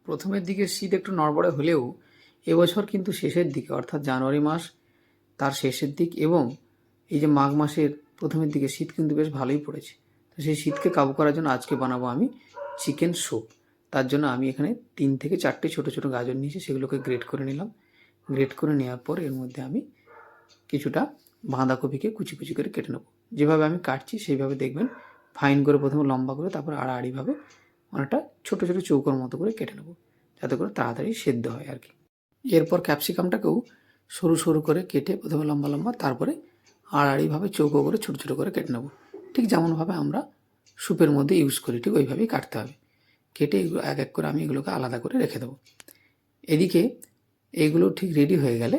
প্রথমের দিকে শীত একটু নড়বড়ে হলেও এবছর কিন্তু শেষের দিকে অর্থাৎ জানুয়ারি মাস তার শেষের দিক এবং এই যে মাঘ মাসের প্রথমের দিকে শীত কিন্তু বেশ ভালোই পড়েছে। তো সেই শীতকে কাবু করার জন্য আজকে বানাবো আমি চিকেন স্যুপ। তার জন্য আমি এখানে 3 থেকে 4টে ছোটো ছোটো গাজর নিয়েছি, সেগুলোকে গ্রেট করে নিলাম। গ্রেট করে নেওয়ার পর এর মধ্যে আমি কিছুটা বাঁধাকপিকে কুচি কুচি করে কেটে নেবো। যেভাবে আমি কাটছি সেইভাবে দেখবেন, ফাইন করে প্রথমে লম্বা করে, তারপর আড়াআড়িভাবে অনেকটা ছোটো ছোটো চৌকোর মতো করে কেটে নেবো, যাতে করে তাড়াতাড়ি সেদ্ধ হয় আর কি। এরপর ক্যাপসিকামটাকেও সরু সরু করে কেটে প্রথমে লম্বা লম্বা, তারপরে আড়াআড়িভাবে চৌকো করে ছোটো ছোটো করে কেটে নেবো। ঠিক যেমনভাবে আমরা স্যুপের মধ্যে ইউজ করি ঠিক ওইভাবেই কাটতে হবে। কেটে এগুলো এক এক করে আমি এগুলোকে আলাদা করে রেখে দেবো। এদিকে এইগুলো ঠিক রেডি হয়ে গেলে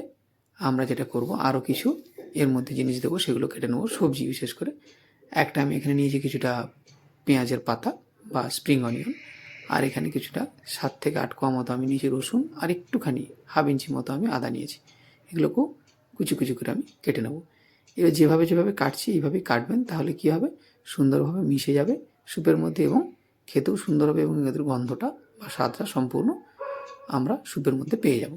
আমরা যেটা করব, আরও কিছু এর মধ্যে জিনিস দেবো, সেগুলো কেটে নেবো, সবজি বিশেষ করে। একটা আমি এখানে নিয়েছি কিছুটা পেঁয়াজের পাতা বা স্প্রিং অনিয়ন, আর এখানে কিছুটা 7 থেকে 8 কোয়া মতো আমি নিয়েছি রসুন, আর একটুখানি হাফ ইঞ্চি মতো আমি আদা নিয়েছি। এগুলোকেও কুচি কুচি করে আমি কেটে নেব। এবার যেভাবে যেভাবে কাটছি এইভাবেই কাটবেন, তাহলে কী হবে, সুন্দরভাবে মিশে যাবে স্যুপের মধ্যে এবং খেতেও সুন্দর হবে এবং এদের গন্ধটা বা স্বাদটা সম্পূর্ণ আমরা স্যুপের মধ্যে পেয়ে যাব।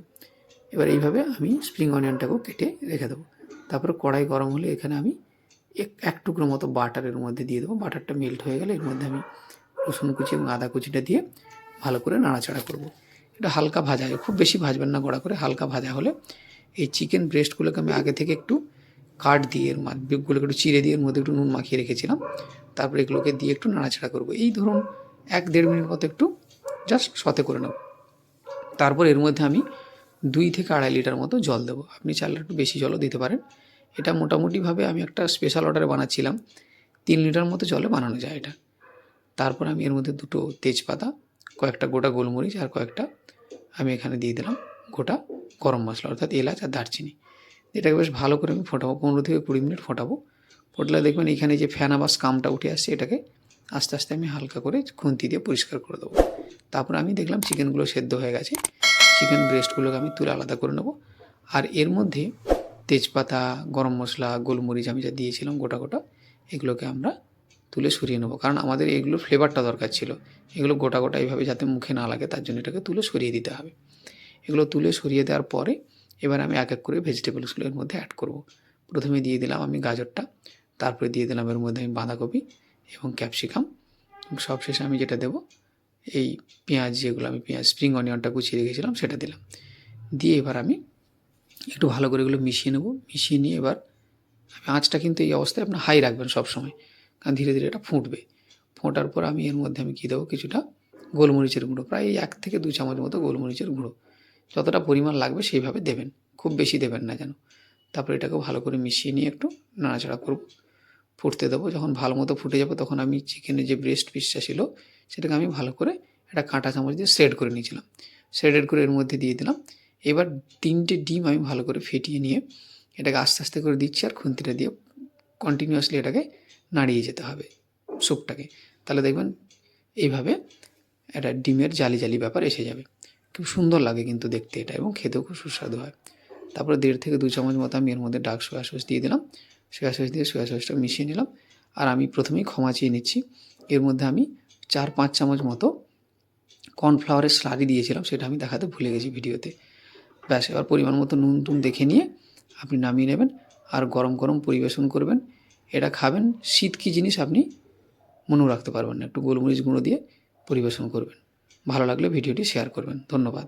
এবার এইভাবে আমি স্প্রিং অনিয়নটাকেও কেটে রেখে দেবো। তারপরে কড়াই গরম হলে এখানে আমি এক টুকরো মতো বাটারের মধ্যে দিয়ে দেবো। বাটারটা মেল্ট হয়ে গেলে এর মধ্যে আমি রসুন কুচি এবং আদা কুচিটা দিয়ে ভালো করে নাড়াচাড়া করব। এটা হালকা ভাজা, খুব বেশি ভাজবেন না, কড়া করে হালকা ভাজা হলে এই চিকেন ব্রেস্টগুলোকে আমি আগে থেকে একটু কাট দিয়ে এর মাছগুলোকে একটু চিড়ে দিয়ে এর মধ্যে একটু নুন মাখিয়ে রেখেছিলাম। তারপরে এগুলোকে দিয়ে একটু নাড়াচাড়া করব। এই ধরুন 1-1.5 মিনিট মতো একটু জাস্ট সতে করে নেব। তারপর এর মধ্যে আমি 2 থেকে 2.5 লিটার মতো জল দেবো। আপনি চাইলে একটু বেশি জলও দিতে পারেন। এটা মোটামুটিভাবে আমি একটা স্পেশাল অর্ডারে বানাচ্ছিলাম, 3 লিটার মতো জলে বানানো যায় এটা। তারপর আমি এর মধ্যে 2টো তেজপাতা, কয়েকটা গোটা গোলমরিচ আর কয়েকটা আমি এখানে দিয়ে দিলাম গোটা গরম মশলা অর্থাৎ এলাচ আর দারচিনি। এটাকে বেশ ভালো করে আমি ফোটাবো, 15 থেকে 20 মিনিট ফোটাবো। ফোটালে দেখবেন এখানে যে ফেনা বা স্কামটা উঠে আসছে, এটাকে আস্তে আস্তে আমি হালকা করে খুন্তি দিয়ে পরিষ্কার করে দেবো। তারপর আমি দেখলাম চিকেনগুলো সেদ্ধ হয়ে গেছে। চিকেন ব্রেস্টগুলোকে আমি তুলে আলাদা করে নেব। আর এর মধ্যে তেজপাতা, গরম মশলা, গোলমরিচ আমি যা দিয়েছিলাম গোটা গোটা, এগুলোকে আমরা তুলে সরিয়ে নেবো, কারণ আমাদের এগুলো ফ্লেভারটা দরকার ছিল। এগুলো গোটা গোটা এইভাবে যাতে মুখে না লাগে, তার জন্য এটাকে তুলে সরিয়ে দিতে হবে। এগুলো তুলে সরিয়ে দেওয়ার পরে এবার আমি এক এক করে ভেজিটেবলসগুলো এর মধ্যে অ্যাড করব। প্রথমে দিয়ে দিলাম আমি গাজরটা, তারপরে দিয়ে দিলাম এর মধ্যে আমি বাঁধাকপি এবং ক্যাপসিকাম, সবশেষে আমি যেটা দেবো এই পেঁয়াজ, যেগুলো আমি পেঁয়াজ স্প্রিং অনিয়নটা কুচিয়ে রেখেছিলাম সেটা দিলাম। দিয়ে এবার আমি একটু ভালো করে এগুলো মিশিয়ে নেব। মিশিয়ে নিয়ে এবার আঁচটা কিন্তু এই অবস্থায় আপনার হাই রাখবেন সবসময়, কারণ ধীরে ধীরে এটা ফুটবে। ফোটার পর আমি এর মধ্যে আমি কী দেবো, কিছুটা গোলমরিচের গুঁড়ো, প্রায় 1 থেকে 2 চামচ মতো গোলমরিচের গুঁড়ো, যতটা পরিমাণ লাগবে সেইভাবে দেবেন, খুব বেশি দেবেন না যেন। তারপর এটাকে ভালো করে মিশিয়ে নিয়ে একটু নাড়াচাড়া করব, ফুটতে দেবো। যখন ভালো মতো ফুটে যাবে তখন আমি চিকেনের যে ব্রেস্ট পিসটা ছিল সেটাকে আমি ভালো করে একটা কাঁটা চামচ দিয়ে শ্রেড করে নিয়েছিলাম, শ্রেডেড করে এর মধ্যে দিয়ে দিলাম। এবার 3টে ডিম আমি ভালো করে ফেটিয়ে নিয়ে এটাকে আস্তে আস্তে করে দিচ্ছি, আর খুন্তিটা দিয়ে কন্টিনিউয়াসলি এটাকে নাড়িয়ে যেতে হবে স্যুপটাকে। তাহলে দেখবেন এইভাবে একটা ডিমের জালি জালি ব্যাপার এসে যাবে। খুব সুন্দর লাগে কিন্তু দেখতে এটা, এবং খেতেও খুব সুস্বাদু হয়। তারপরে 1.5 থেকে 2 চামচ মতো আমি এর মধ্যে ডার্ক সোয়া সস দিয়ে দিলাম। সোয়া সস দিয়ে সোয়া সসটা মিশিয়ে নিলাম। আর আমি প্রথমেই ক্ষমা চেয়ে নিচ্ছি, এর মধ্যে আমি 4-5 চামচ মতো কর্নফ্লাওয়ারের স্লারি দিয়েছিলাম, সেটা আমি দেখাতে ভুলে গেছি ভিডিওতে। ব্যাস, এবার পরিমাণ মতো নুন টুন দেখে নিয়ে আপনি নামিয়ে নেবেন, আর গরম গরম পরিবেশন করবেন। এটা খাবেন, শীত কী জিনিস আপনি মনেও রাখতে পারবেন না। একটু গোলমরিচ গুঁড়ো দিয়ে পরিবেশন করবেন। ভালো লাগলে ভিডিওটি শেয়ার করবেন। ধন্যবাদ।